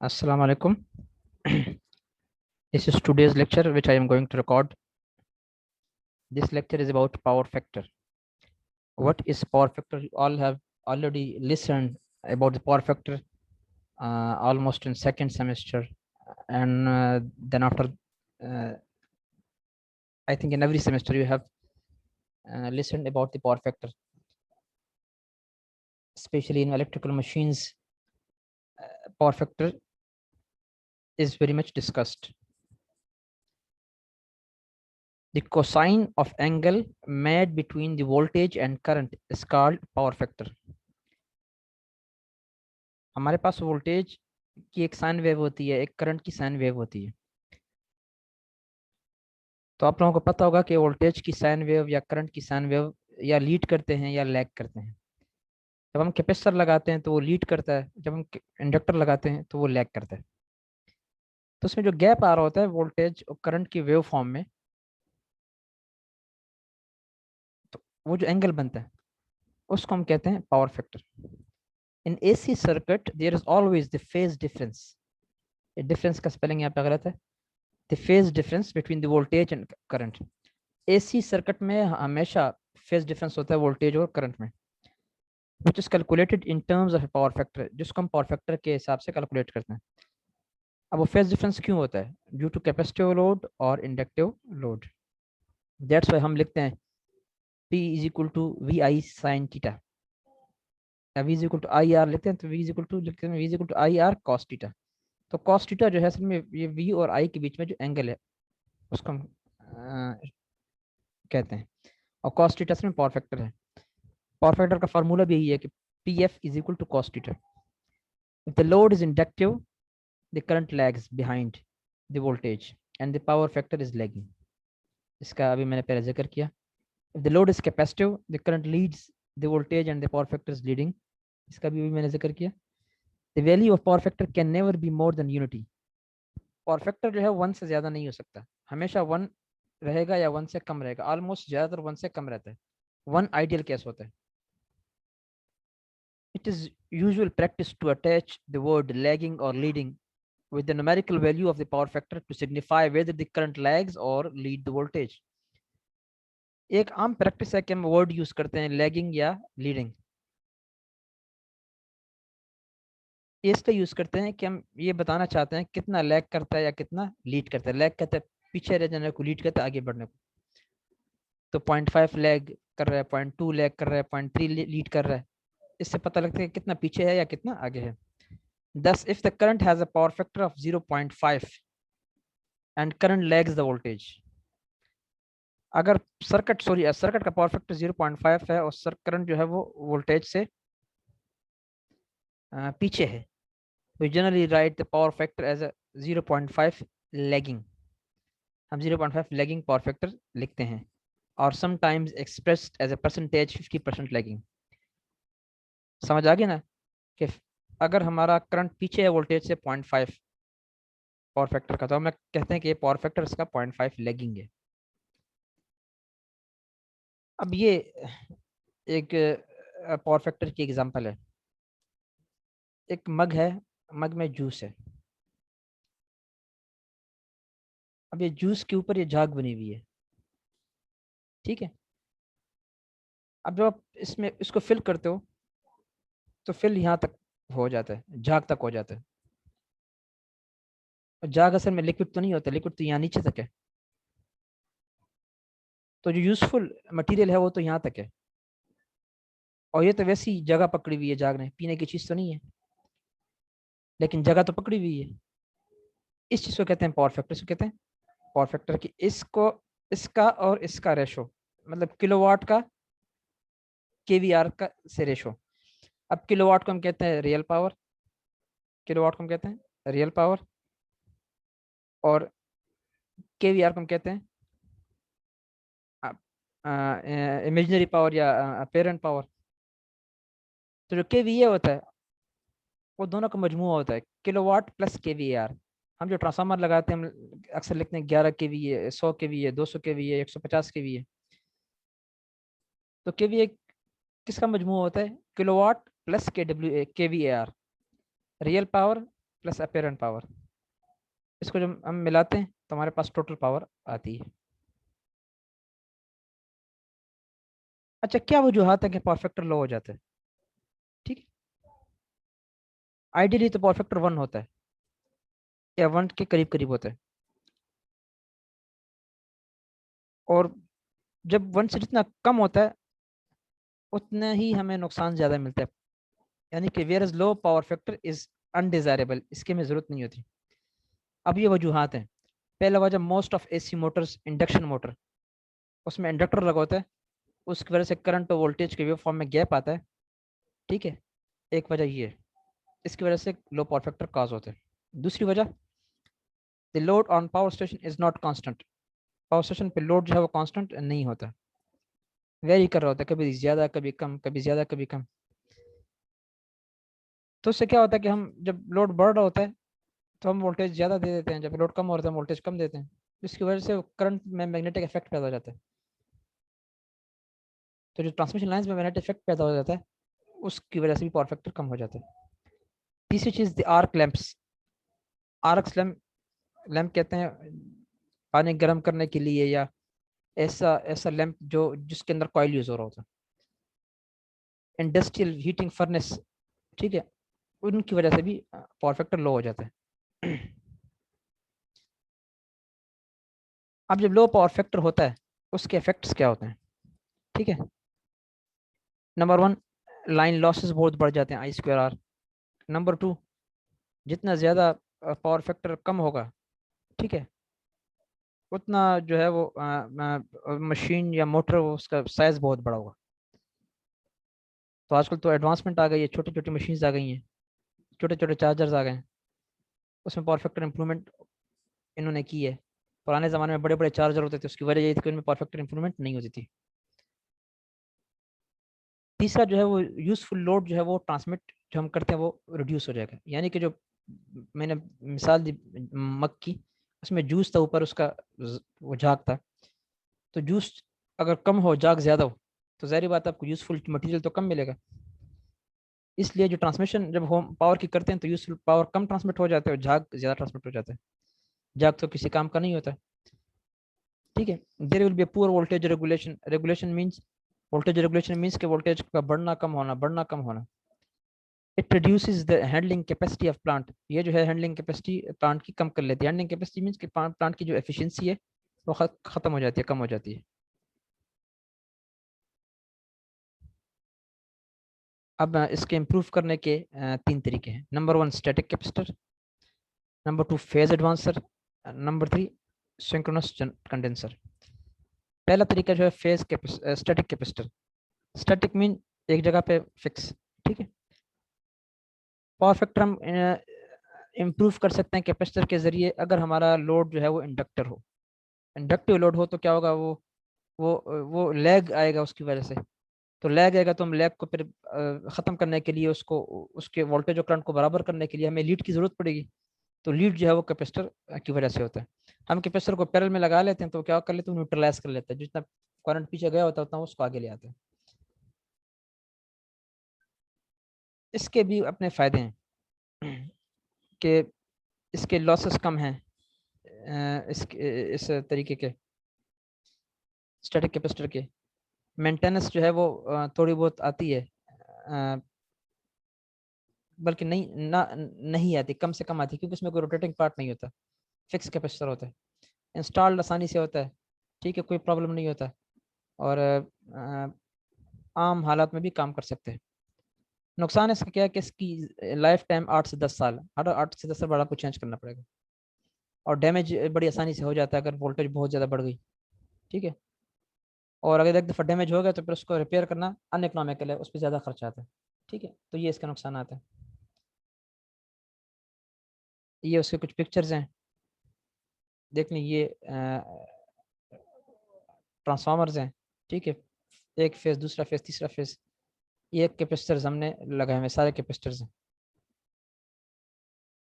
Assalamu alaikum. This is today's lecture, which I am going to record. This lecture is about power factor. What is power factor? You all have already listened about the power factor almost in second semester, and then after, I think in every semester you have listened about the power factor, especially in electrical machines. Power factor is very much discussed. The cosine of angle made between the voltage and current is called power factor. हमारे पास voltage की एक sine wave होती है, एक current की sine wave होती है। तो आप लोगों को पता होगा कि वोल्टेज की साइन वेव या करंट की साइन वेव या लीड करते हैं या लैग करते हैं। जब हम कैपेसिटर लगाते हैं तो वो लीड करता है, जब हम इंडक्टर लगाते हैं तो वो लैग करता है। तो उसमें जो गैप आ रहा होता है वोल्टेज और करंट की वेव फॉर्म में, तो वो जो एंगल बनता है उसको हम कहते हैं power factor. In AC circuit there is always the phase difference. ये डिफरेंस का स्पेलिंग यहाँ पे गलत है। The phase difference between the voltage and current. AC circuit में हमेशा फेज डिफरेंस होता है वोल्टेज और करंट में, which is calculated in terms of a power factor, जिसको हम पावर फैक्टर के हिसाब से कैलकुलेट करते हैं। अब वो फेज डिफरेंस क्यों होता है? ड्यू टू कैपेसिटिव लोड और इंडक्टिव लोड। दैट्स व्हाई हम लिखते हैं P is equal to VI sine theta, या V is equal to IR लिखते हैं तो V इज इक्वल टू लिखते हैं V is equal to IR cos theta. तो cos थीटा जो है असल में ये V और I के बीच में जो एंगल है उसको हम कहते हैं, और cos थीटा असल में पावर फैक्टर है। पावर फैक्टर का फार्मूला भी यही है कि PF is equal to cos theta. If the load is inductive, the current lags behind the voltage and the power factor is lagging. इसका अभी मैंने पहले जिक्र किया। If the load is capacitive, the current leads the voltage and the power factor is leading. इसका भी मैंने जिक्र किया। The value of power factor can never be more than unity. Power factor जो है 1 से ज्यादा नहीं हो सकता, हमेशा 1 रहेगा या 1 से कम रहेगा। ऑलमोस्ट ज्यादातर 1 से कम रहता है। 1 आइडियल केस होता है। It is usual practice to attach the word lagging or leading with the numerical value of the power factor to signify whether the current lags or lead the voltage. एक आम practice है कि हम word use करते हैं lagging या leading. इसलिए use करते हैं कि हम ये बताना चाहते हैं कितना लैग करता है या कितना लीड करता है। लैग कहता है पीछे रह जाने को, लीड कहता है आगे बढ़ने को। तो 0.5 लैग कर रहा है, 0.2 लैग कर रहा है, 0.3 लीड कर रहा है। इससे पता लगता है कि कितना पीछे है या कितना आगे है। Thus, if the current has a power factor of 0.5 and current lags the voltage, अगर सर्किट का पावर फैक्टर 0.5 है और करंट जो है वो वोल्टेज से पीछे है, we generally write the power factor as a 0.5 lagging। हम 0.5 lagging पावर फैक्टर लिखते हैं, और sometimes expressed as a percentage 50% lagging। समझ आ गया ना कि अगर हमारा करंट पीछे है वोल्टेज से 0.5 पावर फैक्टर का, तो हम कहते हैं कि ये पावर फैक्टर इसका 0.5 लैगिंग है। अब ये एक पावर फैक्टर की एग्जांपल है। एक मग है, मग में जूस है। अब ये जूस के ऊपर ये झाग बनी हुई है, ठीक है। अब जब आप इसमें इसको फिल करते हो तो फिल यहाँ तक हो जाता है, झाग तक हो जाता है। और झाग असल में लिक्विड तो नहीं होता, लिक्विड तो यहाँ नीचे तक है। तो जो यूजफुल मटेरियल है वो तो यहाँ तक है, और ये तो वैसी जगह पकड़ी हुई है झाग ने, पीने की चीज तो नहीं है, लेकिन जगह तो पकड़ी हुई है। इस चीज को कहते हैं पावर फैक्टर। इसको कहते हैं पावर फैक्टर की इसको इसका और इसका रेशो, मतलब किलोवाट का केवीआर का से रेशो। अब किलोवाट को हम कहते हैं रियल पावर, किलोवाट को हम कहते हैं रियल पावर, और केवीआर को हम कहते हैं इमेजिनरी पावर या अपेरेंट पावर। तो जो केवीए होता है वो दोनों का मजमूआ होता है, किलोवाट प्लस केवीआर। हम जो ट्रांसफार्मर लगाते हैं हम अक्सर लिखते हैं 11 केवीए, 100 केवीए, 200 केवीए, 150 केवीए। तो केवीए किसका मजमूआ होता है? Kilowatt plus KVAR. Real power plus apparent power, इसको जब हम मिलाते हैं तो हमारे पास टोटल पावर आती है। अच्छा, क्या वजूहत है कि पावर फैक्टर लो हो जाता है? ठीक है, आइडियली तो पावर फैक्टर 1 होता है या 1 के करीब करीब होता है, और जब 1 से जितना कम होता है उतना ही हमें नुकसान ज़्यादा मिलता है, यानी कि where is low power factor is undesirable, इसकी हमें ज़रूरत नहीं होती। अब ये वजूहत हैं। पहला वजह, most of AC Motors induction motor, उसमें इंडक्टर लगा होता है, उसकी वजह से करंट और वोल्टेज के वेव फॉर्म में गैप आता है। ठीक है, एक वजह ये है, इसकी वजह से लो पावर फैक्टर कॉज होते हैं। दूसरी वजह, the load on power station is not constant, power station पे लोड जो है वो कांस्टेंट नहीं होता, वेरी कर रहा होता है, कभी ज़्यादा कभी कम, कभी ज़्यादा कभी कम। तो उससे क्या होता है कि हम जब लोड बढ़ रहा होता है तो हम वोल्टेज ज़्यादा दे देते हैं, जब लोड कम हो रहा है वोल्टेज कम देते हैं, जिसकी वजह से करंट में मैग्नेटिक इफेक्ट पैदा हो जाता है। तो जो ट्रांसमिशन लाइन्स में मैग्नेटिक इफेक्ट पैदा हो जाता है उसकी वजह से भी पावर फैक्टर कम हो जाता है। तीसरी चीज़, the arc lamps, arc lamp, lamp कहते हैं पानी गर्म करने के लिए, या ऐसा ऐसा लैंप जो जिसके अंदर कॉइल यूज हो रहा होता है, इंडस्ट्रियल हीटिंग फर्नेस, ठीक है, उनकी वजह से भी पावर फैक्टर लो हो जाता है। अब जब लो पावर फैक्टर होता है उसके इफेक्ट्स क्या होते हैं? ठीक है, नंबर 1, लाइन लॉसेस बहुत बढ़ जाते हैं, I²R। नंबर 2, जितना ज़्यादा पावर फैक्टर कम होगा, ठीक है, उतना जो है वो मशीन या मोटर उसका साइज़ बहुत बड़ा होगा। तो आजकल तो एडवांसमेंट आ गई है, छोटी छोटी मशीन्स आ गई हैं, छोटे छोटे चार्जर्स आ गए हैं, उसमें पावर फैक्टर इंप्रूवमेंट इन्होंने की है। पुराने ज़माने में बड़े बड़े चार्जर होते थे, उसकी वजह ये थी कि उनमें पावर फैक्टर इंप्रूवमेंट नहीं होती थी। तीसरा जो है वो यूज़फुल लोड जो है वो ट्रांसमिट जो हम करते हैं वो रिड्यूस हो जाएगा, यानी कि जो मैंने मिसाल दी मग की, उसमें जूस था ऊपर उसका, वो झाग था, तो जूस अगर कम हो झाग ज़्यादा हो तो ज़ाहिर बात है आपको यूज़फुल मटेरियल तो कम मिलेगा। इसलिए जो ट्रांसमिशन जब होम पावर की करते हैं तो यूज़फुल पावर कम ट्रांसमिट हो जाता है और झाग ज़्यादा ट्रांसमिट हो जाता है, झाग तो किसी काम का नहीं होता। ठीक है, there will be poor voltage regulation, regulation means, voltage regulation means के वोल्टेज का बढ़ना कम होना, बढ़ना कम होना। It reduces the handling capacity of plant, ये जो है हैंडलिंग कैपेसिटी प्लांट की कम कर लेती है। हैंडलिंग कैपेसिटी मींस कि प्लांट की जो एफिशिएंसी है वो खत्म हो जाती है, कम हो जाती है। अब इसके इम्प्रूव करने के 3 तरीके हैं। Number 1, static capacitor. Number 2, phase advancer. Number 3, synchronous condenser. पहला तरीका जो है phase static capacitor. Static mean एक जगह पे फिक्स। ठीक है, पावर फैक्टर हम इम्प्रूव कर सकते हैं कैपेसिटर के जरिए अगर हमारा लोड जो है वो इंडक्टर हो। इंडक्टिव लोड हो तो क्या होगा, वो लैग आएगा उसकी वजह से। तो लैग आएगा तो हम लैग को फिर ख़त्म करने के लिए, उसको उसके वोल्टेज और करंट को बराबर करने के लिए हमें लीड की ज़रूरत पड़ेगी। तो लीड जो है वो कैपेसिटर की वजह से होता है। हम कैपेसिटर को पैरेलल में लगा लेते हैं तो क्या कर लेते हैं, न्यूट्रलाइज कर लेते हैं, जितना करंट पीछे गया होता है उतना उसको आगे ले आते हैं। इसके भी अपने फ़ायदे हैं कि इसके लॉसेस कम हैं, इस तरीके के स्टैटिक कैपेसिटर के। मेंटेनेंस जो है वो थोड़ी बहुत आती है, बल्कि नहीं आती, कम से कम आती है, क्योंकि उसमें कोई रोटेटिंग पार्ट नहीं होता, फिक्स कैपेसिटर होता है, इंस्टॉल्ड आसानी से होता है। ठीक है, कोई प्रॉब्लम नहीं होता, और आम हालात में भी काम कर सकते हैं। नुकसान इसका क्या है कि इसकी लाइफ टाइम 8 से 10 साल, हर 8 से 10 साल बाद आपको चेंज करना पड़ेगा, और डैमेज बड़ी आसानी से हो जाता है अगर वोल्टेज बहुत ज़्यादा बढ़ गई। ठीक है, और अगर एक दफ़ा डैमेज हो गया तो फिर उसको रिपेयर करना अनइकोनॉमिकल है, उस पर ज़्यादा खर्चा आता है। ठीक है, तो ये इसका नुकसान आता है। ये उसके कुछ पिक्चर्स हैं, देख लें, ये ट्रांसफार्मर्स हैं। ठीक है, एक फेज, दूसरा फेज, तीसरा फेज, ये कैपेसिटर्स हमने लगाए हुए, सारे कैपेसिटर्स हैं।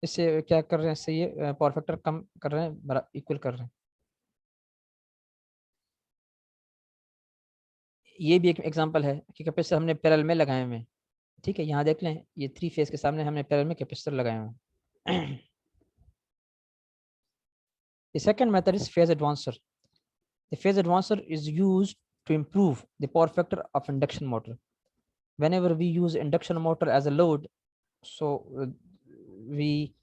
इससे क्या कर रहे हैं, इससे ये पावर फैक्टर कम कर रहे हैं, बरा इक्वल कर रहे हैं। ये भी एक एग्जांपल है कि कैपेसिटर हमने पैरेलल में लगाए हुए हैं। ठीक है, यहाँ देख लें, ये 3 फेज के सामने हमने पैरेलल में कैपेसिटर लगाए हुए हैं। The second method is phase advancer. The phase advancer is used to improve the power factor of induction motor. Whenever we use induction motor as a load, so we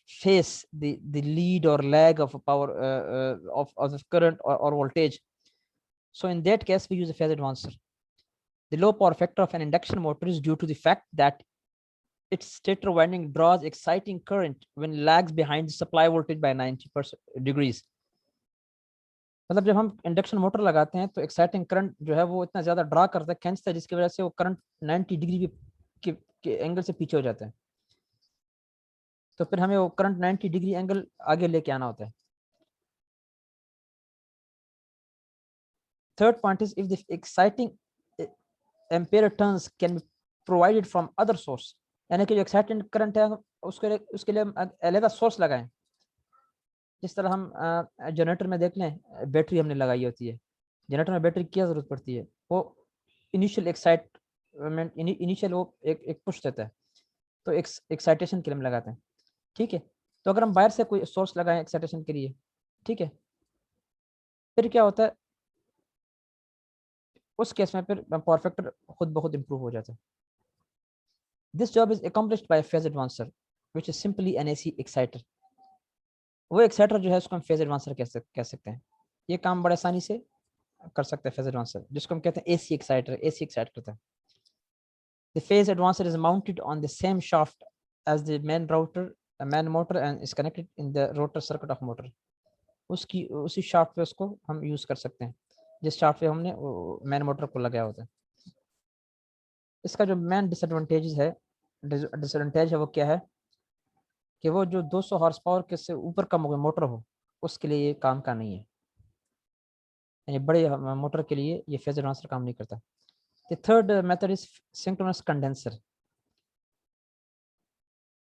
face the lead or lag of power of the current or voltage. So in that case, we use a phase advancer. The low power factor of an induction motor is due to the fact that its stator winding draws exciting current when lags behind the supply voltage by 90 degrees. मतलब जब हम induction motor लगाते हैं तो exciting current जो है वो इतना ज्यादा ड्रा करता है, खींचता है, जिसकी वजह से वो करंट 90 डिग्री के एंगल से पीछे हो जाता है। तो फिर हमें वो करंट 90 डिग्री एंगल आगे लेके आना होता है। Third point is if the exciting ampere turns can be provided from other source, यानी कि जो एक्साइटिंग करंट है उसके लिए हम अलग सोर्स लगाएं। जिस तरह हम जनरेटर में देख लें, बैटरी हमने लगाई होती है, जनरेटर में बैटरी की क्या जरूरत पड़ती है, वो इनिशियल एक्साइटमेंट, इनिशियल वो एक पुश देता है, तो एक्साइटेशन के लिए हम लगाते हैं। ठीक है, तो अगर हम बाहर से कोई सोर्स लगाएं एक्साइटेशन के लिए, ठीक है, फिर क्या होता है, उस केस में फिर पावर फैक्टर खुद ब खुद इंप्रूव हो जाता है। This job is accomplished by phase advancer which is simply N AC exciter. वो एक्साइटर जो है उसको हम फेज एडवांसर कह सकते हैं। ये काम बड़े आसानी से कर सकते हैं फेज एडवांसर, जिसको हम कहते हैं एसी एक्साइटर। एसी एक्साइट करता है। The phase advancer is mounted on the same shaft as the main motor and is connected in the rotor circuit of motor. उसी शाफ्ट पे उसको हम यूज कर सकते हैं जिस शाफ्ट पे हमने मेन मोटर को लगाया होता है। इसका जो मेन डिसएडवांटेज है वो क्या है कि वो जो 200 हॉर्स पावर के से ऊपर का मोटर हो उसके लिए ये काम का नहीं है, यानी बड़े मोटर के लिए ये फेज एडवांसर काम नहीं करता। The third method is synchronous condenser.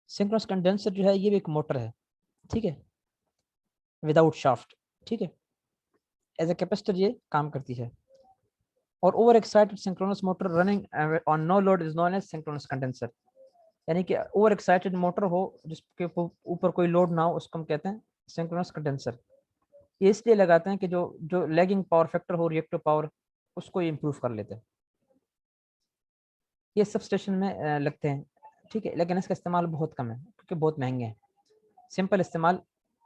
Synchronous condenser जो है ये भी एक मोटर है, ठीक है, विदाउट शाफ्ट, ठीक है, एज ए कैपेसिटर ये काम करती है। और over excited synchronous motor running on no load is known as synchronous condenser, यानी कि ओवर एक्साइटेड मोटर हो जिसके ऊपर कोई लोड ना हो उसको हम कहते हैं सिंक्रोनस कंडेंसर। ये इसलिए लगाते हैं कि जो लैगिंग पावर फैक्टर हो, रिएक्टिव पावर, उसको इम्प्रूव कर लेते हैं। ये सब स्टेशन में लगते हैं, ठीक है, लेकिन इसका इस्तेमाल बहुत कम है क्योंकि बहुत महंगे हैं। सिंपल इस्तेमाल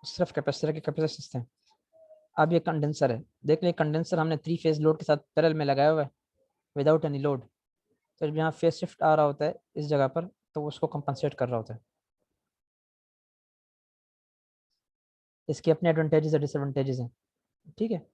सिर्फ कैपेसिटर के कैपेसिटर हैं। अब ये कंडेंसर है, देख लिया, कंडेंसर हमने 3 फेज लोड के साथ पैरेलल में लगाया हुआ है विदाउट एनी लोड। तो जब यहाँ फेज शिफ्ट आ रहा होता है इस जगह पर तो उसको कंपनसेट कर रहा होता है। इसके अपने एडवांटेजेस और डिसएडवांटेजेस हैं, ठीक है।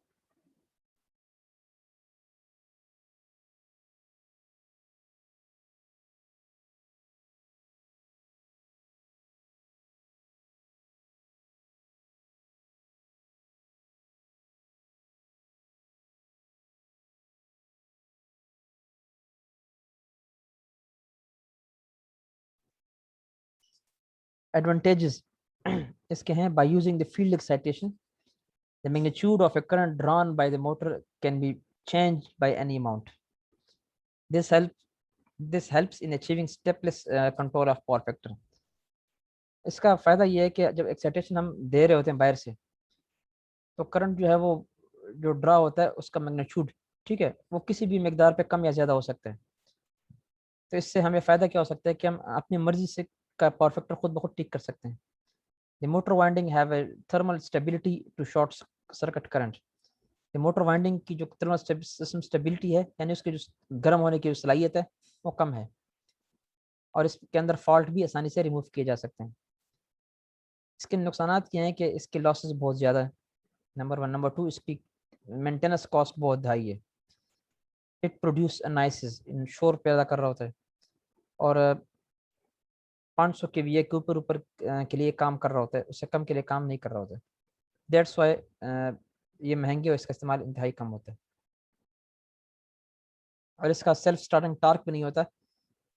एडवांटेजेस इसके हैं, by using the field excitation the magnitude of a current drawn by the motor can be changed by any amount. This helps in achieving stepless control of power factor. इसका फायदा ये है कि जब एक्साइटेशन हम दे रहे होते हैं बाहर से तो करंट जो है वो जो ड्रा होता है उसका मैग्नीट्यूड, ठीक है, वो किसी भी मकदार पे कम या ज़्यादा हो सकता है। तो इससे हमें फ़ायदा क्या हो सकता है कि हम अपनी मर्जी से का पावर फैक्टर खुद ब खुद ठीक कर सकते हैं। The motor winding have a thermal stability to short circuit current. The motor winding की जो थर्मल सिस्टम स्टेबिलिटी है, यानी उसके जो गर्म होने की सलाहियत है वो कम है और इसके अंदर फॉल्ट भी आसानी से रिमूव किए जा सकते हैं। इसके नुकसान क्या हैं कि इसके लॉसेस बहुत ज़्यादा है, नंबर 1। नंबर 2, इसकी मेंटेनेंस कॉस्ट बहुत हाई है। इट प्रोड्यूस अनाइसिस, इन शोर पैदा कर रहा होता है और 500 kVA के ऊपर के लिए काम कर रहा होता है, उससे कम के लिए काम नहीं कर रहा होता है। दैट्स वाई ये महंगे और इसका इस्तेमाल इंतहाई कम होता है और इसका सेल्फ स्टार्टिंग टार्क भी नहीं होता,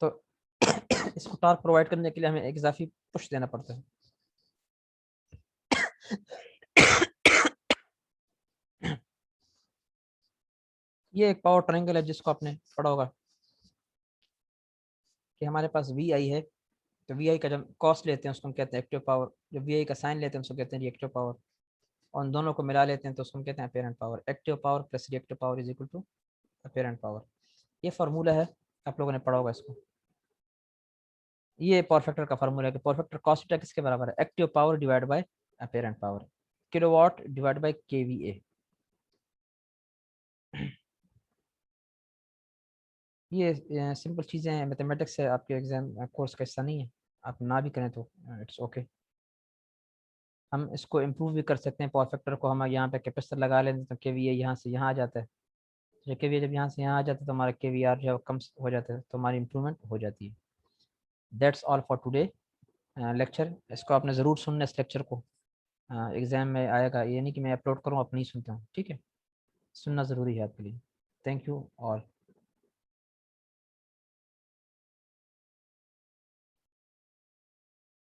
तो इसको टार्क प्रोवाइड करने के लिए हमें एक इजाफी पुश देना पड़ता है। ये एक पावर ट्रायंगल है जिसको आपने पढ़ा होगा कि हमारे पास वी आई है, तो वी आई का जब कॉस्ट लेते हैं उसको हम कहते हैं एक्टिव पावर, जब वी आई का साइन लेते हैं उसको कहते हैं रिएक्टिव पावर, और उन दोनों को मिला लेते हैं तो उसको हम कहते हैं apparent power. Active power plus reactive power is equal to apparent power. ये फार्मूला है, आप लोगों ने पढ़ा होगा इसको। ये पावर फैक्टर का फार्मूला है कि पावर फैक्टर कॉस थीटा किसके बराबर है, active power divide by apparent power, kilowatt divide by KVA. ये सिंपल चीज़ें हैं, मैथमेटिक्स है, आपके एग्जाम कोर्स का हिस्सा नहीं है, आप ना भी करें तो इट्स ओके। हम इसको इम्प्रूव भी कर सकते हैं, पावर फैक्टर को हम यहाँ पे कैपेसिटर लगा लेते तो केवीए यहाँ से यहाँ आ जाता है, जो केवीए जब यहाँ से यहाँ आ जाता है तो हमारा केवीआर जो है कम हो जाता है, तो हमारी इंप्रूवमेंट हो जाती है। That's all for today lecture. इसको आपने ज़रूर सुनना इस लेक्चर को, एग्ज़ाम में आएगा, ये नहीं कि मैं अपलोड करूँ आप नहीं सुनता हूँ, ठीक है, सुनना ज़रूरी है आपके लिए। Thank you all.